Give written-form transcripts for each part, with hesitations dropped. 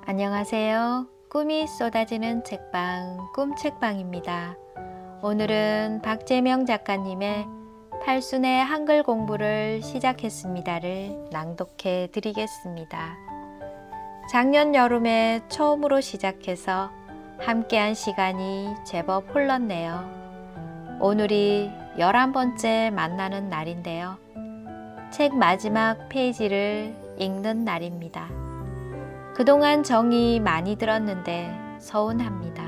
안녕하세요. 꿈이 쏟아지는 책방 꿈책방입니다. 오늘은 박재명 작가님의 팔순의 한글 공부를 시작했습니다를 낭독해 드리겠습니다. 작년 여름에 처음으로 시작해서 함께한 시간이 제법 흘렀네요. 오늘이 11번째 만나는 날인데요. 책 마지막 페이지를 읽는 날입니다. 그동안 정이 많이 들었는데 서운합니다.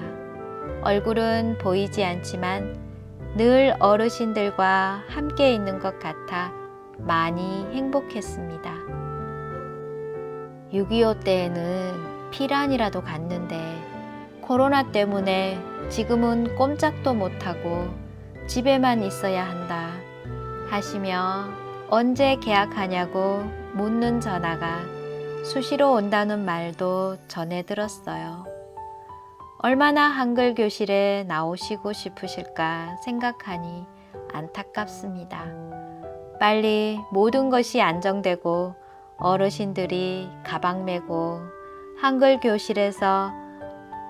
얼굴은 보이지 않지만 늘 어르신들과 함께 있는 것 같아 많이 행복했습니다. 6.25 때에는 피란이라도 갔는데 코로나 때문에 지금은 꼼짝도 못하고 집에만 있어야 한다 하시며 언제 개학하냐고 묻는 전화가 수시로 온다는 말도 전해 들었어요. 얼마나 한글 교실에 나오시고 싶으실까 생각하니 안타깝습니다. 빨리 모든 것이 안정되고 어르신들이 가방 메고 한글 교실에서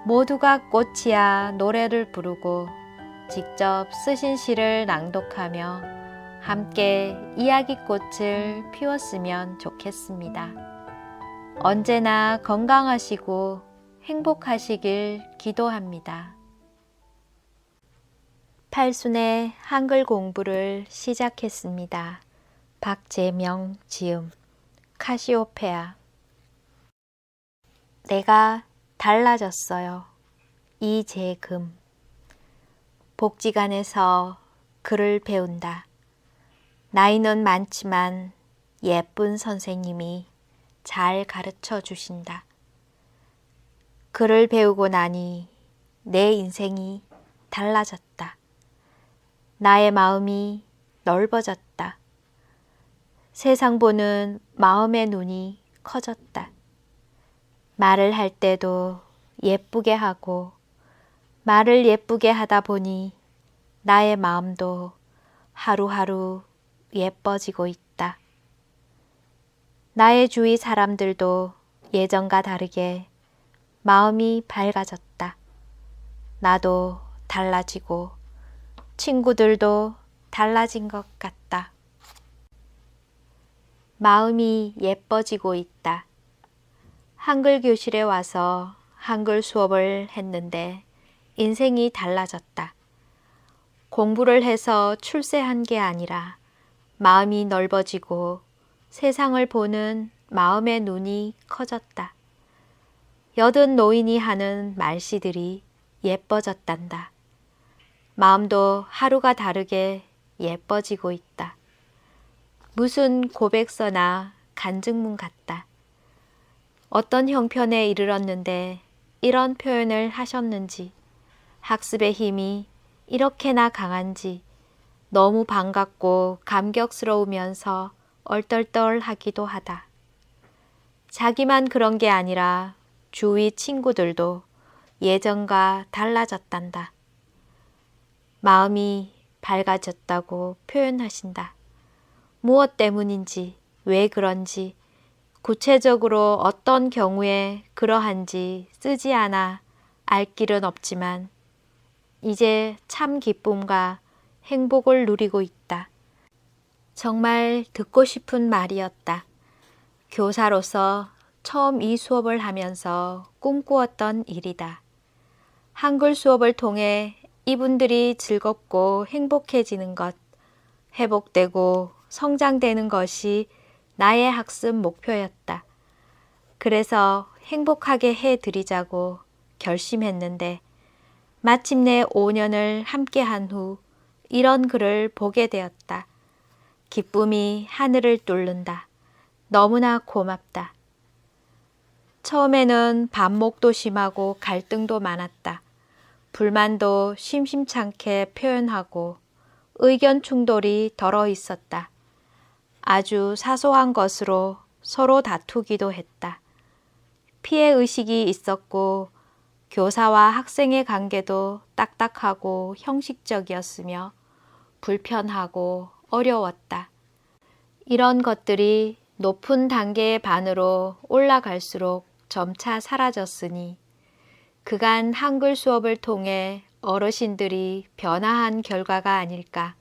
모두가 꽃이야 노래를 부르고 직접 쓰신 시를 낭독하며 함께 이야기꽃을 피웠으면 좋겠습니다. 언제나 건강하시고 행복하시길 기도합니다. 팔순의 한글 공부를 시작했습니다. 박재명 지음 카시오페아. 내가 달라졌어요. 이재금. 복지관에서 글을 배운다. 나이는 많지만 예쁜 선생님이 잘 가르쳐 주신다. 글을 배우고 나니 내 인생이 달라졌다. 나의 마음이 넓어졌다. 세상 보는 마음의 눈이 커졌다. 말을 할 때도 예쁘게 하고 말을 예쁘게 하다 보니 나의 마음도 하루하루 예뻐지고 있다. 나의 주위 사람들도 예전과 다르게 마음이 밝아졌다. 나도 달라지고 친구들도 달라진 것 같다. 마음이 예뻐지고 있다. 한글 교실에 와서 한글 수업을 했는데 인생이 달라졌다. 공부를 해서 출세한 게 아니라 마음이 넓어지고 세상을 보는 마음의 눈이 커졌다. 여든 노인이 하는 말씨들이 예뻐졌단다. 마음도 하루가 다르게 예뻐지고 있다. 무슨 고백서나 간증문 같다. 어떤 형편에 이르렀는데 이런 표현을 하셨는지, 학습의 힘이 이렇게나 강한지 너무 반갑고 감격스러우면서 얼떨떨하기도 하다. 자기만 그런 게 아니라 주위 친구들도 예전과 달라졌단다. 마음이 밝아졌다고 표현하신다. 무엇 때문인지, 왜 그런지, 구체적으로 어떤 경우에 그러한지 쓰지 않아 알 길은 없지만 이제 참 기쁨과 행복을 누리고 있다. 정말 듣고 싶은 말이었다. 교사로서 처음 이 수업을 하면서 꿈꾸었던 일이다. 한글 수업을 통해 이분들이 즐겁고 행복해지는 것, 회복되고 성장되는 것이 나의 학습 목표였다. 그래서 행복하게 해드리자고 결심했는데 마침내 5년을 함께한 후 이런 글을 보게 되었다. 기쁨이 하늘을 뚫는다. 너무나 고맙다. 처음에는 반목도 심하고 갈등도 많았다. 불만도 심심찮게 표현하고 의견 충돌이 덜어 있었다. 아주 사소한 것으로 서로 다투기도 했다. 피해의식이 있었고 교사와 학생의 관계도 딱딱하고 형식적이었으며 불편하고 어려웠다. 이런 것들이 높은 단계의 반으로 올라갈수록 점차 사라졌으니 그간 한글 수업을 통해 어르신들이 변화한 결과가 아닐까.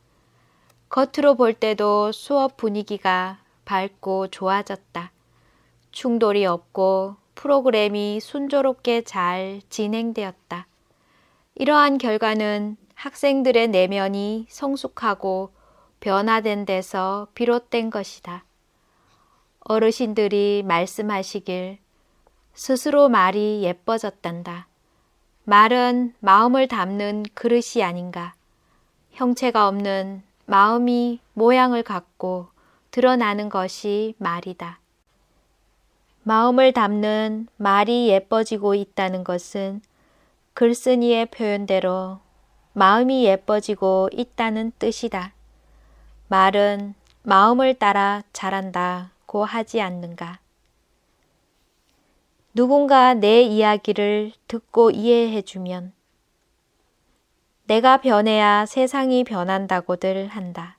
겉으로 볼 때도 수업 분위기가 밝고 좋아졌다. 충돌이 없고 프로그램이 순조롭게 잘 진행되었다. 이러한 결과는 학생들의 내면이 성숙하고 변화된 데서 비롯된 것이다. 어르신들이 말씀하시길 스스로 말이 예뻐졌단다. 말은 마음을 담는 그릇이 아닌가. 형체가 없는 마음이 모양을 갖고 드러나는 것이 말이다. 마음을 담는 말이 예뻐지고 있다는 것은 글쓴이의 표현대로 마음이 예뻐지고 있다는 뜻이다. 말은 마음을 따라 자란다고 하지 않는가. 누군가 내 이야기를 듣고 이해해주면 내가 변해야 세상이 변한다고들 한다.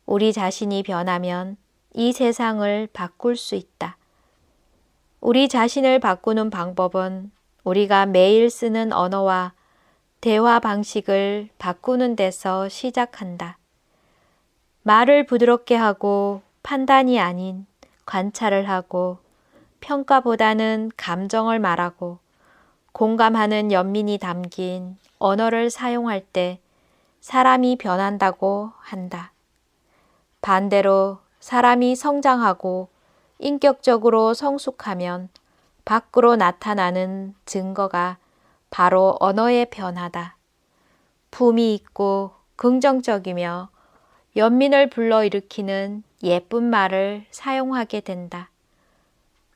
우리 자신이 변하면 이 세상을 바꿀 수 있다. 우리 자신을 바꾸는 방법은 우리가 매일 쓰는 언어와 대화 방식을 바꾸는 데서 시작한다. 말을 부드럽게 하고 판단이 아닌 관찰을 하고 평가보다는 감정을 말하고 공감하는 연민이 담긴 언어를 사용할 때 사람이 변한다고 한다. 반대로 사람이 성장하고 인격적으로 성숙하면 밖으로 나타나는 증거가 바로 언어의 변화다. 품이 있고 긍정적이며 연민을 불러일으키는 예쁜 말을 사용하게 된다.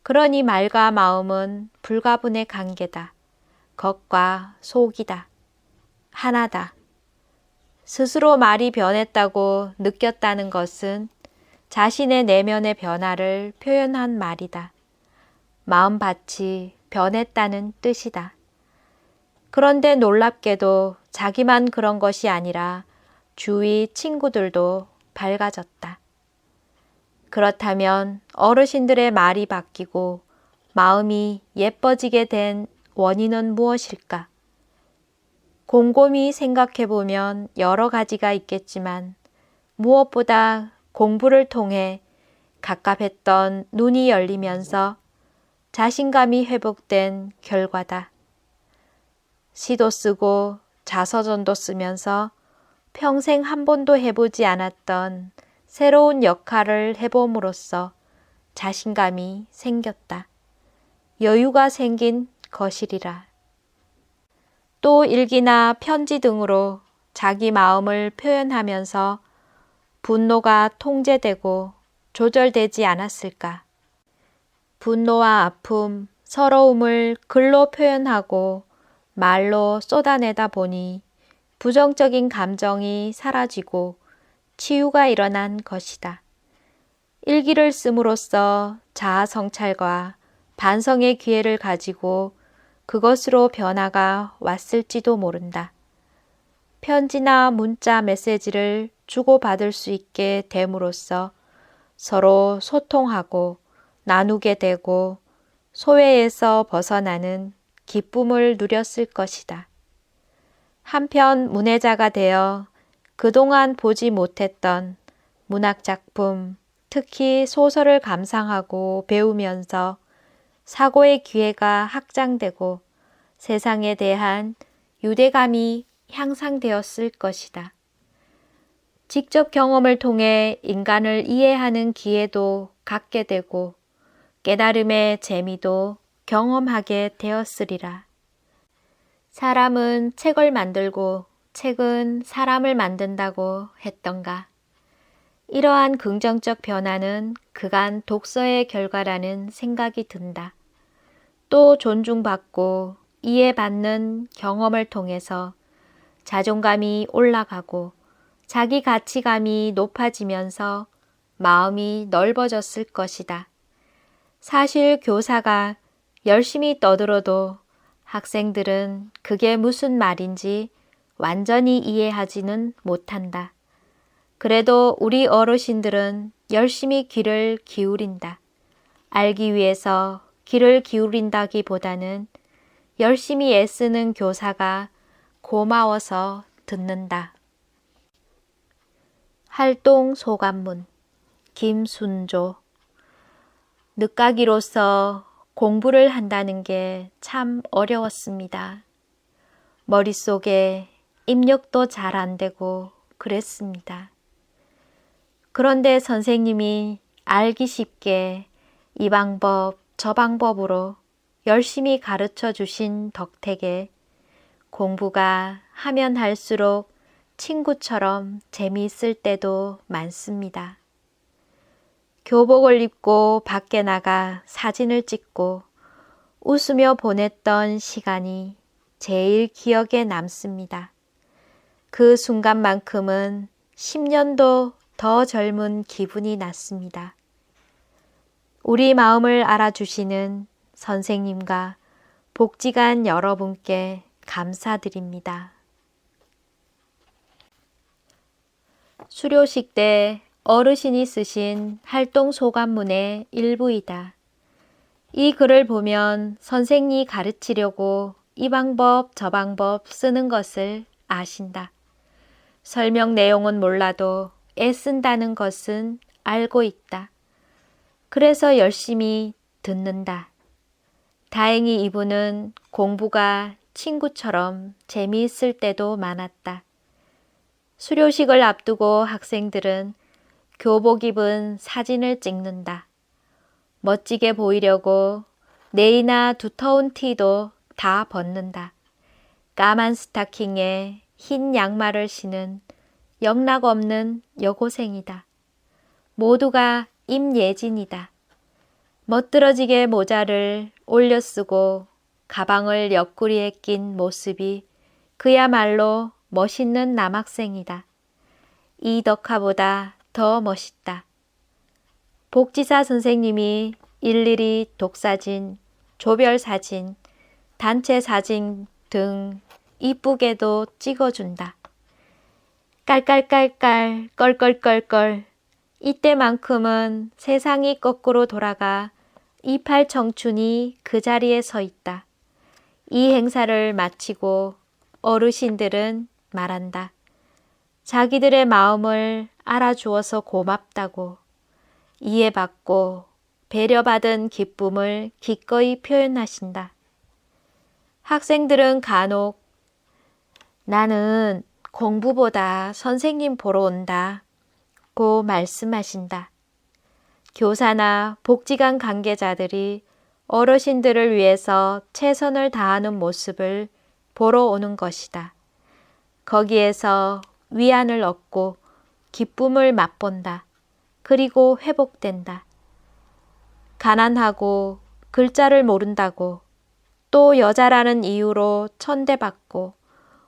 그러니 말과 마음은 불가분의 관계다. 겉과 속이다. 하나다. 스스로 말이 변했다고 느꼈다는 것은 자신의 내면의 변화를 표현한 말이다. 마음밭이 변했다는 뜻이다. 그런데 놀랍게도 자기만 그런 것이 아니라 주위 친구들도 밝아졌다. 그렇다면 어르신들의 말이 바뀌고 마음이 예뻐지게 된 원인은 무엇일까? 곰곰이 생각해보면 여러 가지가 있겠지만 무엇보다 공부를 통해 갑갑했던 눈이 열리면서 자신감이 회복된 결과다. 시도 쓰고 자서전도 쓰면서 평생 한 번도 해보지 않았던 새로운 역할을 해봄으로써 자신감이 생겼다. 여유가 생긴 것이리라. 또 일기나 편지 등으로 자기 마음을 표현하면서 분노가 통제되고 조절되지 않았을까? 분노와 아픔, 서러움을 글로 표현하고 말로 쏟아내다 보니 부정적인 감정이 사라지고 치유가 일어난 것이다. 일기를 씀으로써 자아 성찰과 반성의 기회를 가지고 그것으로 변화가 왔을지도 모른다. 편지나 문자 메시지를 주고받을 수 있게 됨으로써 서로 소통하고 나누게 되고 소외에서 벗어나는 기쁨을 누렸을 것이다. 한편 문해자가 되어 그동안 보지 못했던 문학작품, 특히 소설을 감상하고 배우면서 사고의 기회가 확장되고 세상에 대한 유대감이 향상되었을 것이다. 직접 경험을 통해 인간을 이해하는 기회도 갖게 되고 깨달음의 재미도 경험하게 되었으리라. 사람은 책을 만들고 책은 사람을 만든다고 했던가. 이러한 긍정적 변화는 그간 독서의 결과라는 생각이 든다. 또 존중받고 이해받는 경험을 통해서 자존감이 올라가고 자기 가치감이 높아지면서 마음이 넓어졌을 것이다. 사실 교사가 열심히 떠들어도 학생들은 그게 무슨 말인지 완전히 이해하지는 못한다. 그래도 우리 어르신들은 열심히 귀를 기울인다. 알기 위해서 귀를 기울인다기보다는 열심히 애쓰는 교사가 고마워서 듣는다. 활동 소감문 김순조. 늦가기로서 공부를 한다는 게 참 어려웠습니다. 머릿속에 입력도 잘 안 되고 그랬습니다. 그런데 선생님이 알기 쉽게 이 방법 저 방법으로 열심히 가르쳐 주신 덕택에 공부가 하면 할수록 친구처럼 재미있을 때도 많습니다. 교복을 입고 밖에 나가 사진을 찍고 웃으며 보냈던 시간이 제일 기억에 남습니다. 그 순간만큼은 10년도 더 젊은 기분이 났습니다. 우리 마음을 알아주시는 선생님과 복지관 여러분께 감사드립니다. 수료식 때 어르신이 쓰신 활동 소감문의 일부이다. 이 글을 보면 선생님이 가르치려고 이 방법 저 방법 쓰는 것을 아신다. 설명 내용은 몰라도 애쓴다는 것은 알고 있다. 그래서 열심히 듣는다. 다행히 이분은 공부가 친구처럼 재미있을 때도 많았다. 수료식을 앞두고 학생들은 교복 입은 사진을 찍는다. 멋지게 보이려고 네이나 두터운 티도 다 벗는다. 까만 스타킹에 흰 양말을 신은 영락없는 여고생이다. 모두가 임예진이다. 멋들어지게 모자를 올려 쓰고 가방을 옆구리에 낀 모습이 그야말로 멋있는 남학생이다. 이덕화보다 더 멋있다. 복지사 선생님이 일일이 독사진, 조별사진, 단체사진 등 이쁘게도 찍어준다. 깔깔깔깔 껄껄껄껄 이때만큼은 세상이 거꾸로 돌아가 28 청춘이 그 자리에 서 있다. 이 행사를 마치고 어르신들은 말한다. 자기들의 마음을 알아주어서 고맙다고 이해받고 배려받은 기쁨을 기꺼이 표현하신다. 학생들은 간혹 나는 공부보다 선생님 보러 온다 고 말씀하신다. 교사나 복지관 관계자들이 어르신들을 위해서 최선을 다하는 모습을 보러 오는 것이다. 거기에서 위안을 얻고 기쁨을 맛본다. 그리고 회복된다. 가난하고 글자를 모른다고 또 여자라는 이유로 천대받고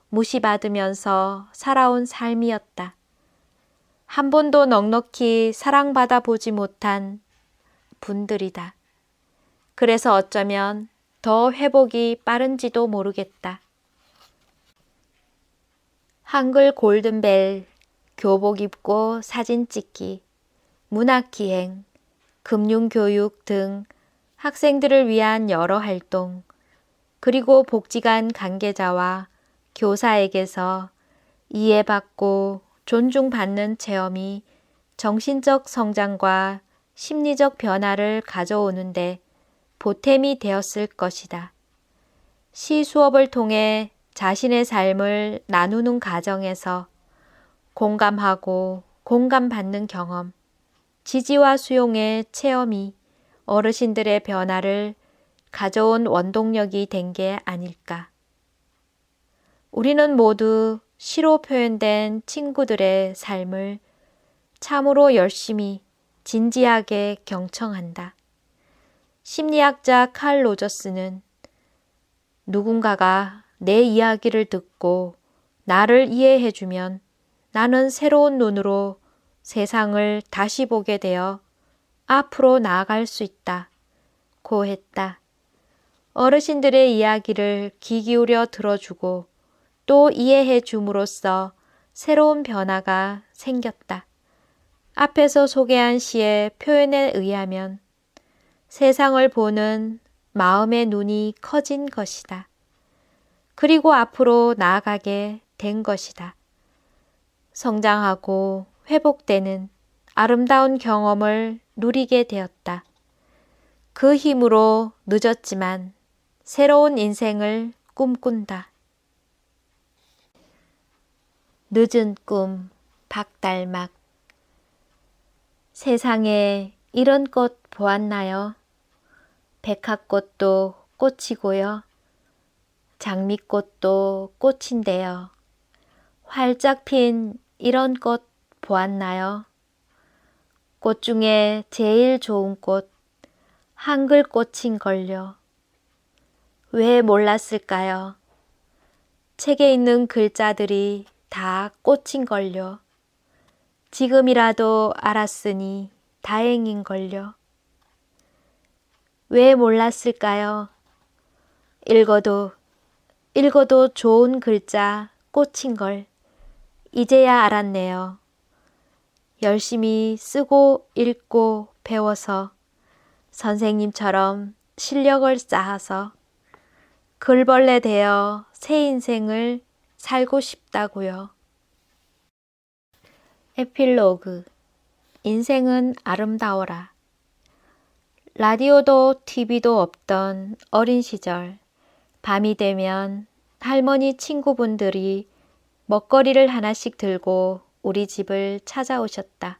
무시받으면서 살아온 삶이었다. 한 번도 넉넉히 사랑받아 보지 못한 분들이다. 그래서 어쩌면 더 회복이 빠른지도 모르겠다. 한글 골든벨, 교복 입고 사진 찍기, 문학기행, 금융교육 등 학생들을 위한 여러 활동, 그리고 복지관 관계자와 교사에게서 이해받고 존중받는 체험이 정신적 성장과 심리적 변화를 가져오는데 보탬이 되었을 것이다. 시 수업을 통해 자신의 삶을 나누는 과정에서 공감하고 공감받는 경험, 지지와 수용의 체험이 어르신들의 변화를 가져온 원동력이 된 게 아닐까. 우리는 모두 시로 표현된 친구들의 삶을 참으로 열심히 진지하게 경청한다. 심리학자 칼 로저스는 누군가가 내 이야기를 듣고 나를 이해해주면 나는 새로운 눈으로 세상을 다시 보게 되어 앞으로 나아갈 수 있다 고 했다. 어르신들의 이야기를 귀 기울여 들어주고 또 이해해 줌으로써 새로운 변화가 생겼다. 앞에서 소개한 시의 표현에 의하면 세상을 보는 마음의 눈이 커진 것이다. 그리고 앞으로 나아가게 된 것이다. 성장하고 회복되는 아름다운 경험을 누리게 되었다. 그 힘으로 늦었지만 새로운 인생을 꿈꾼다. 늦은 꿈, 박달막. 세상에 이런 꽃 보았나요? 백합꽃도 꽃이고요. 장미꽃도 꽃인데요. 활짝 핀 이런 꽃 보았나요? 꽃 중에 제일 좋은 꽃, 한글꽃인걸요. 왜 몰랐을까요? 책에 있는 글자들이 다 꽃인걸요. 지금이라도 알았으니 다행인걸요. 왜 몰랐을까요? 읽어도 좋은 글자 꽃인걸 이제야 알았네요. 열심히 쓰고 읽고 배워서 선생님처럼 실력을 쌓아서 글벌레 되어 새 인생을 살고 싶다고요. 에필로그. 인생은 아름다워라. 라디오도 TV도 없던 어린 시절, 밤이 되면 할머니 친구분들이 먹거리를 하나씩 들고 우리 집을 찾아오셨다.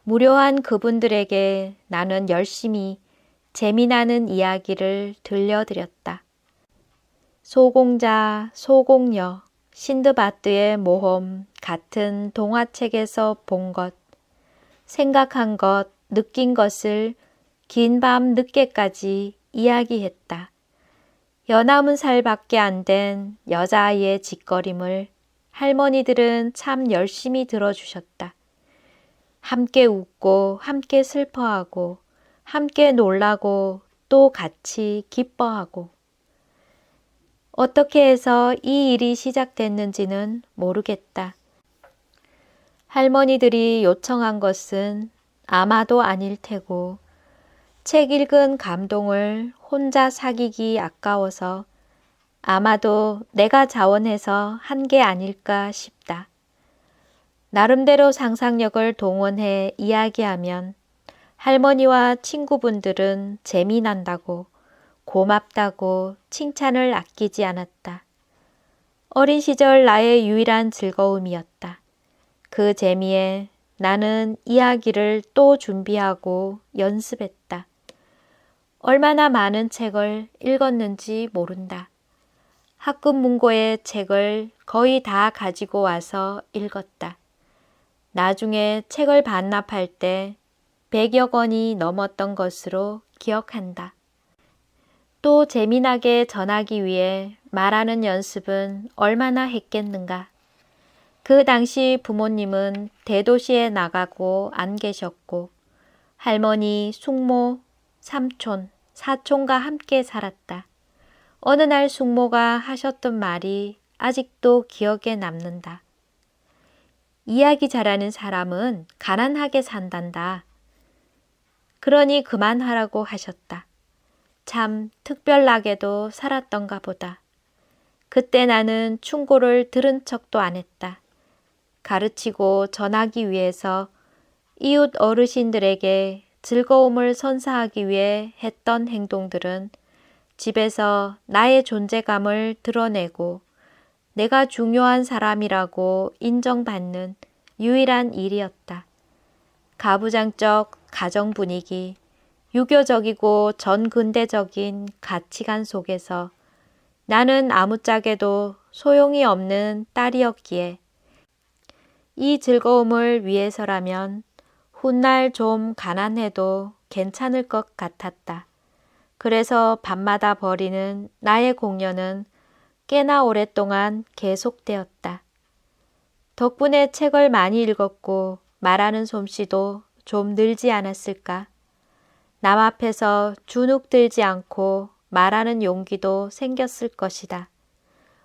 무료한 그분들에게 나는 열심히 재미나는 이야기를 들려드렸다. 소공자, 소공녀, 신드바드의 모험 같은 동화책에서 본 것, 생각한 것, 느낀 것을 긴 밤 늦게까지 이야기했다. 연함은 살밖에 안 된 여자아이의 짓거림을 할머니들은 참 열심히 들어주셨다. 함께 웃고 함께 슬퍼하고 함께 놀라고 또 같이 기뻐하고. 어떻게 해서 이 일이 시작됐는지는 모르겠다. 할머니들이 요청한 것은 아마도 아닐 테고 책 읽은 감동을 혼자 사귀기 아까워서 아마도 내가 자원해서 한 게 아닐까 싶다. 나름대로 상상력을 동원해 이야기하면 할머니와 친구분들은 재미난다고 고맙다고 칭찬을 아끼지 않았다. 어린 시절 나의 유일한 즐거움이었다. 그 재미에 나는 이야기를 또 준비하고 연습했다. 얼마나 많은 책을 읽었는지 모른다. 학급 문고의 책을 거의 다 가지고 와서 읽었다. 나중에 책을 반납할 때 100여 권이 넘었던 것으로 기억한다. 또 재미나게 전하기 위해 말하는 연습은 얼마나 했겠는가. 그 당시 부모님은 대도시에 나가고 안 계셨고 할머니, 숙모, 삼촌, 사촌과 함께 살았다. 어느 날 숙모가 하셨던 말이 아직도 기억에 남는다. 이야기 잘하는 사람은 가난하게 산단다. 그러니 그만하라고 하셨다. 참 특별나게도 살았던가 보다. 그때 나는 충고를 들은 척도 안 했다. 가르치고 전하기 위해서 이웃 어르신들에게 즐거움을 선사하기 위해 했던 행동들은 집에서 나의 존재감을 드러내고 내가 중요한 사람이라고 인정받는 유일한 일이었다. 가부장적 가정 분위기, 유교적이고 전근대적인 가치관 속에서 나는 아무짝에도 소용이 없는 딸이었기에 이 즐거움을 위해서라면 훗날 좀 가난해도 괜찮을 것 같았다. 그래서 밤마다 벌이는 나의 공연은 꽤나 오랫동안 계속되었다. 덕분에 책을 많이 읽었고 말하는 솜씨도 좀 늘지 않았을까. 남 앞에서 주눅 들지 않고 말하는 용기도 생겼을 것이다.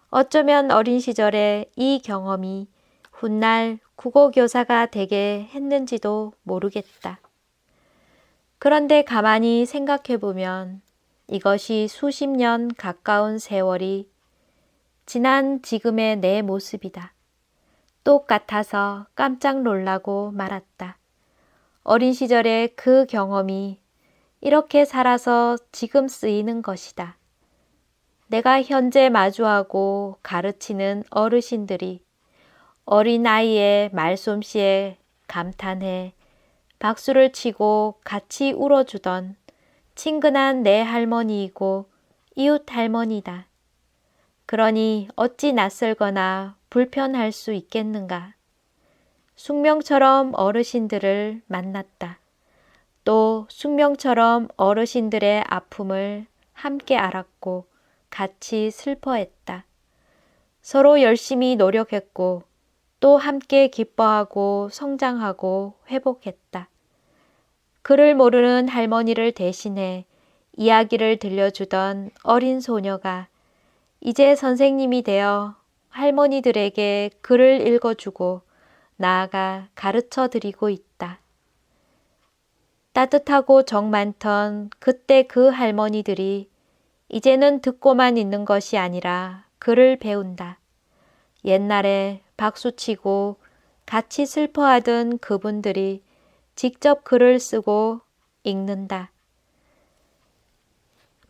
어쩌면 어린 시절에 이 경험이 훗날 국어교사가 되게 했는지도 모르겠다. 그런데 가만히 생각해보면 이것이 수십 년 가까운 세월이 지난 지금의 내 모습이다. 똑같아서 깜짝 놀라고 말았다. 어린 시절의 그 경험이 이렇게 살아서 지금 쓰이는 것이다. 내가 현재 마주하고 가르치는 어르신들이 어린아이의 말솜씨에 감탄해 박수를 치고 같이 울어주던 친근한 내 할머니이고 이웃 할머니다. 그러니 어찌 낯설거나 불편할 수 있겠는가. 숙명처럼 어르신들을 만났다. 또 숙명처럼 어르신들의 아픔을 함께 알았고 같이 슬퍼했다. 서로 열심히 노력했고 또 함께 기뻐하고 성장하고 회복했다. 그를 모르는 할머니를 대신해 이야기를 들려주던 어린 소녀가 이제 선생님이 되어 할머니들에게 글을 읽어주고 나아가 가르쳐 드리고 있다. 따뜻하고 정 많던 그때 그 할머니들이 이제는 듣고만 있는 것이 아니라 글을 배운다. 옛날에 박수치고 같이 슬퍼하던 그분들이 직접 글을 쓰고 읽는다.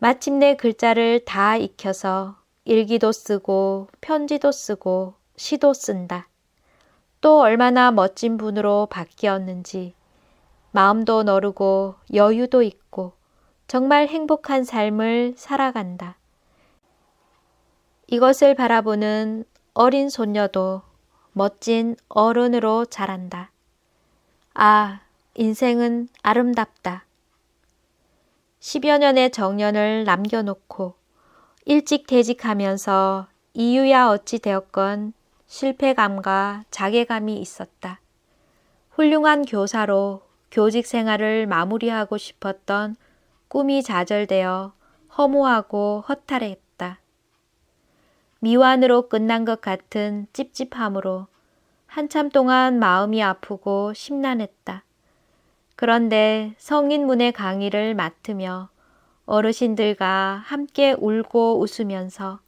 마침내 글자를 다 익혀서 일기도 쓰고 편지도 쓰고 시도 쓴다. 또 얼마나 멋진 분으로 바뀌었는지 마음도 너르고 여유도 있고 정말 행복한 삶을 살아간다. 이것을 바라보는 어린 손녀도 멋진 어른으로 자란다. 아, 인생은 아름답다. 10여 년의 정년을 남겨놓고 일찍 퇴직하면서 이유야 어찌 되었건 실패감과 자괴감이 있었다. 훌륭한 교사로 교직 생활을 마무리하고 싶었던 꿈이 좌절되어 허무하고 허탈했다. 미완으로 끝난 것 같은 찝찝함으로 한참 동안 마음이 아프고 심란했다. 그런데 성인문의 강의를 맡으며 어르신들과 함께 울고 웃으면서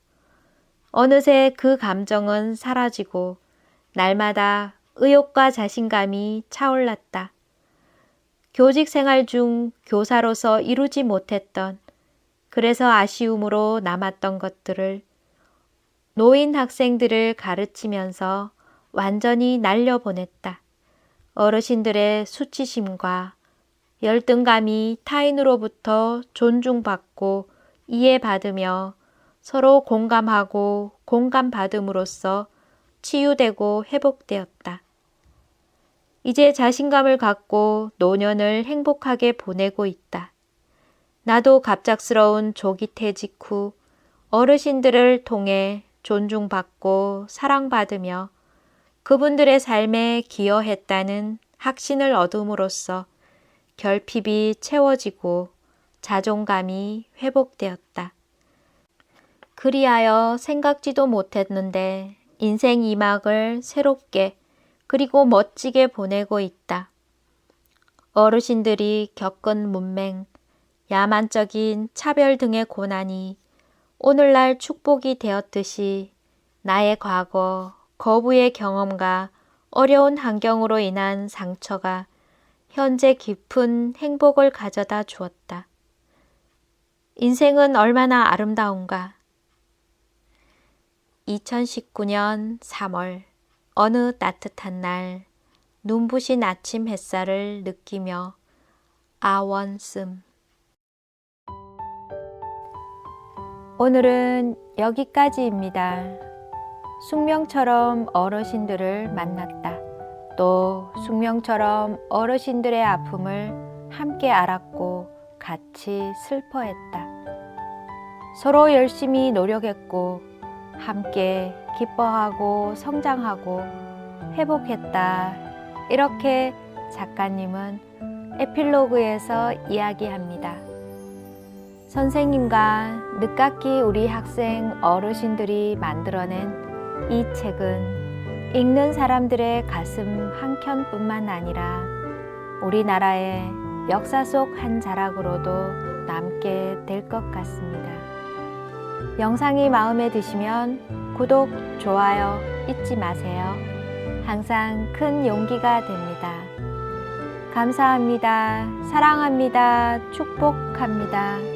어느새 그 감정은 사라지고 날마다 의욕과 자신감이 차올랐다. 교직 생활 중 교사로서 이루지 못했던, 그래서 아쉬움으로 남았던 것들을 노인 학생들을 가르치면서 완전히 날려보냈다. 어르신들의 수치심과 열등감이 타인으로부터 존중받고 이해받으며 서로 공감하고 공감받음으로써 치유되고 회복되었다. 이제 자신감을 갖고 노년을 행복하게 보내고 있다. 나도 갑작스러운 조기 퇴직 후 어르신들을 통해 존중받고 사랑받으며 그분들의 삶에 기여했다는 확신을 얻음으로써 결핍이 채워지고 자존감이 회복되었다. 그리하여 생각지도 못했는데 인생 2막을 새롭게 그리고 멋지게 보내고 있다. 어르신들이 겪은 문맹, 야만적인 차별 등의 고난이 오늘날 축복이 되었듯이 나의 과거, 거부의 경험과 어려운 환경으로 인한 상처가 현재 깊은 행복을 가져다 주었다. 인생은 얼마나 아름다운가. 2019년 3월 어느 따뜻한 날 눈부신 아침 햇살을 느끼며 아원씀. 오늘은 여기까지입니다. 숙명처럼 어르신들을 만났다. 또 숙명처럼 어르신들의 아픔을 함께 알았고 같이 슬퍼했다. 서로 열심히 노력했고 함께 기뻐하고 성장하고 회복했다. 이렇게 작가님은 에필로그에서 이야기합니다. 선생님과 늦깎이 우리 학생 어르신들이 만들어낸 이 책은 읽는 사람들의 가슴 한켠뿐만 아니라 우리나라의 역사 속 한 자락으로도 남게 될 것 같습니다. 영상이 마음에 드시면 구독, 좋아요 잊지 마세요. 항상 큰 용기가 됩니다. 감사합니다. 사랑합니다. 축복합니다.